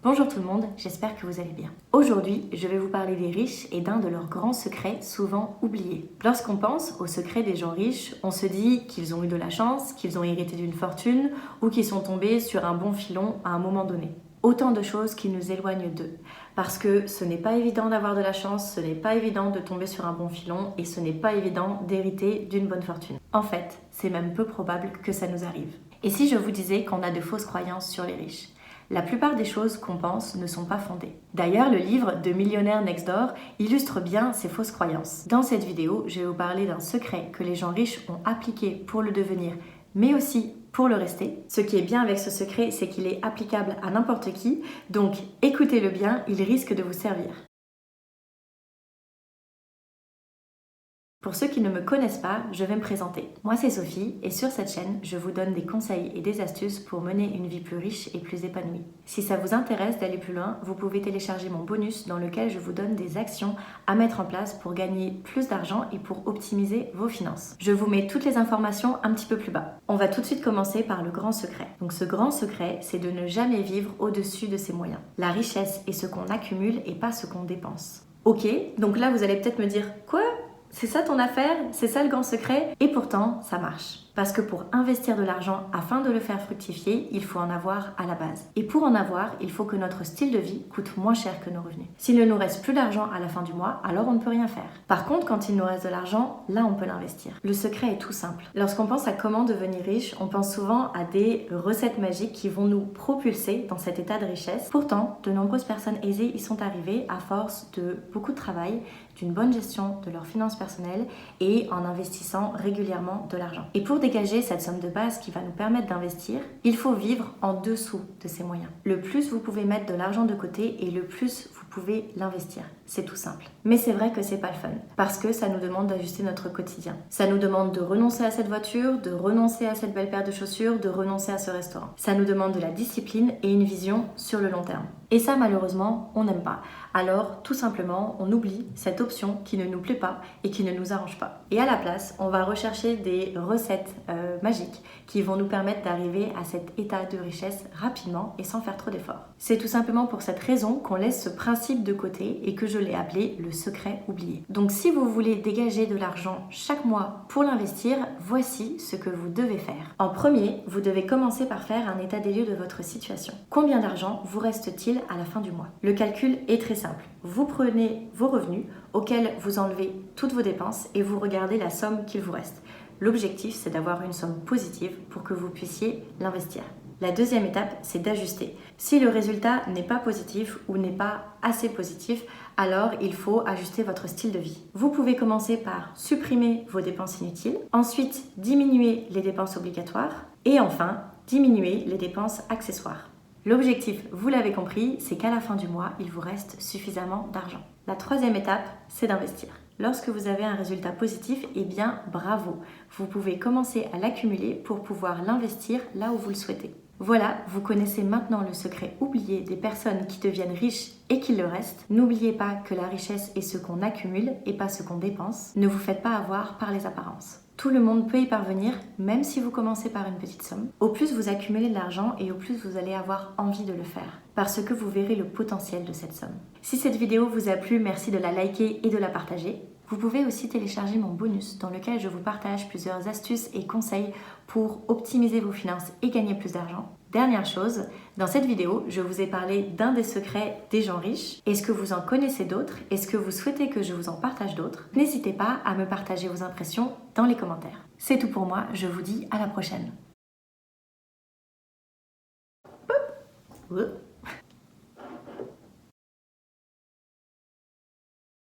Bonjour tout le monde, j'espère que vous allez bien. Aujourd'hui, je vais vous parler des riches et d'un de leurs grands secrets souvent oubliés. Lorsqu'on pense aux secrets des gens riches, on se dit qu'ils ont eu de la chance, qu'ils ont hérité d'une fortune ou qu'ils sont tombés sur un bon filon à un moment donné. Autant de choses qui nous éloignent d'eux. Parce que ce n'est pas évident d'avoir de la chance, ce n'est pas évident de tomber sur un bon filon et ce n'est pas évident d'hériter d'une bonne fortune. En fait, c'est même peu probable que ça nous arrive. Et si je vous disais qu'on a de fausses croyances sur les riches ? La plupart des choses qu'on pense ne sont pas fondées. D'ailleurs, le livre de Millionaire Next Door illustre bien ces fausses croyances. Dans cette vidéo, je vais vous parler d'un secret que les gens riches ont appliqué pour le devenir, mais aussi pour le rester. Ce qui est bien avec ce secret, c'est qu'il est applicable à n'importe qui, donc écoutez-le bien, il risque de vous servir. Pour ceux qui ne me connaissent pas, je vais me présenter. Moi c'est Sophie et sur cette chaîne, je vous donne des conseils et des astuces pour mener une vie plus riche et plus épanouie. Si ça vous intéresse d'aller plus loin, vous pouvez télécharger mon bonus dans lequel je vous donne des actions à mettre en place pour gagner plus d'argent et pour optimiser vos finances. Je vous mets toutes les informations un petit peu plus bas. On va tout de suite commencer par le grand secret. Donc ce grand secret, c'est de ne jamais vivre au-dessus de ses moyens. La richesse est ce qu'on accumule et pas ce qu'on dépense. Ok, donc là vous allez peut-être me dire « Quoi ? C'est ça ton affaire? C'est ça le grand secret ?» Et pourtant, ça marche. Parce que pour investir de l'argent afin de le faire fructifier, il faut en avoir à la base. Et pour en avoir, il faut que notre style de vie coûte moins cher que nos revenus. S'il ne nous reste plus d'argent à la fin du mois, alors on ne peut rien faire. Par contre, quand il nous reste de l'argent, là on peut l'investir. Le secret est tout simple. Lorsqu'on pense à comment devenir riche, on pense souvent à des recettes magiques qui vont nous propulser dans cet état de richesse. Pourtant, de nombreuses personnes aisées y sont arrivées à force de beaucoup de travail, d'une bonne gestion de leurs finances personnelles et en investissant régulièrement de l'argent. Et pour dégager cette somme de base qui va nous permettre d'investir, il faut vivre en dessous de ses moyens. Le plus vous pouvez mettre de l'argent de côté et le plus vous pouvez l'investir. C'est tout simple. Mais c'est vrai que c'est pas le fun parce que ça nous demande d'ajuster notre quotidien. Ça nous demande de renoncer à cette voiture, de renoncer à cette belle paire de chaussures, de renoncer à ce restaurant. Ça nous demande de la discipline et une vision sur le long terme. Et ça, malheureusement, on n'aime pas. Alors, tout simplement, on oublie cette option qui ne nous plaît pas et qui ne nous arrange pas. Et à la place, on va rechercher des recettes magiques qui vont nous permettre d'arriver à cet état de richesse rapidement et sans faire trop d'efforts. C'est tout simplement pour cette raison qu'on laisse ce principe de côté et que je l'ai appelé le secret oublié. Donc, si vous voulez dégager de l'argent chaque mois pour l'investir, voici ce que vous devez faire. En premier, vous devez commencer par faire un état des lieux de votre situation. Combien d'argent vous reste-t-il à la fin du mois? Le calcul est très simple. Vous prenez vos revenus auxquels vous enlevez toutes vos dépenses et vous regardez la somme qu'il vous reste. L'objectif, c'est d'avoir une somme positive pour que vous puissiez l'investir. La deuxième étape, c'est d'ajuster. Si le résultat n'est pas positif ou n'est pas assez positif, alors il faut ajuster votre style de vie. Vous pouvez commencer par supprimer vos dépenses inutiles, ensuite diminuer les dépenses obligatoires et enfin diminuer les dépenses accessoires. L'objectif, vous l'avez compris, c'est qu'à la fin du mois, il vous reste suffisamment d'argent. La troisième étape, c'est d'investir. Lorsque vous avez un résultat positif, eh bien bravo, vous pouvez commencer à l'accumuler pour pouvoir l'investir là où vous le souhaitez. Voilà, vous connaissez maintenant le secret oublié des personnes qui deviennent riches et qui le restent. N'oubliez pas que la richesse est ce qu'on accumule et pas ce qu'on dépense. Ne vous faites pas avoir par les apparences. Tout le monde peut y parvenir, même si vous commencez par une petite somme. Au plus vous accumulez de l'argent et au plus vous allez avoir envie de le faire, parce que vous verrez le potentiel de cette somme. Si cette vidéo vous a plu, merci de la liker et de la partager. Vous pouvez aussi télécharger mon bonus dans lequel je vous partage plusieurs astuces et conseils pour optimiser vos finances et gagner plus d'argent. Dernière chose, dans cette vidéo, je vous ai parlé d'un des secrets des gens riches. Est-ce que vous en connaissez d'autres? Est-ce que vous souhaitez que je vous en partage d'autres? N'hésitez pas à me partager vos impressions dans les commentaires. C'est tout pour moi, je vous dis à la prochaine.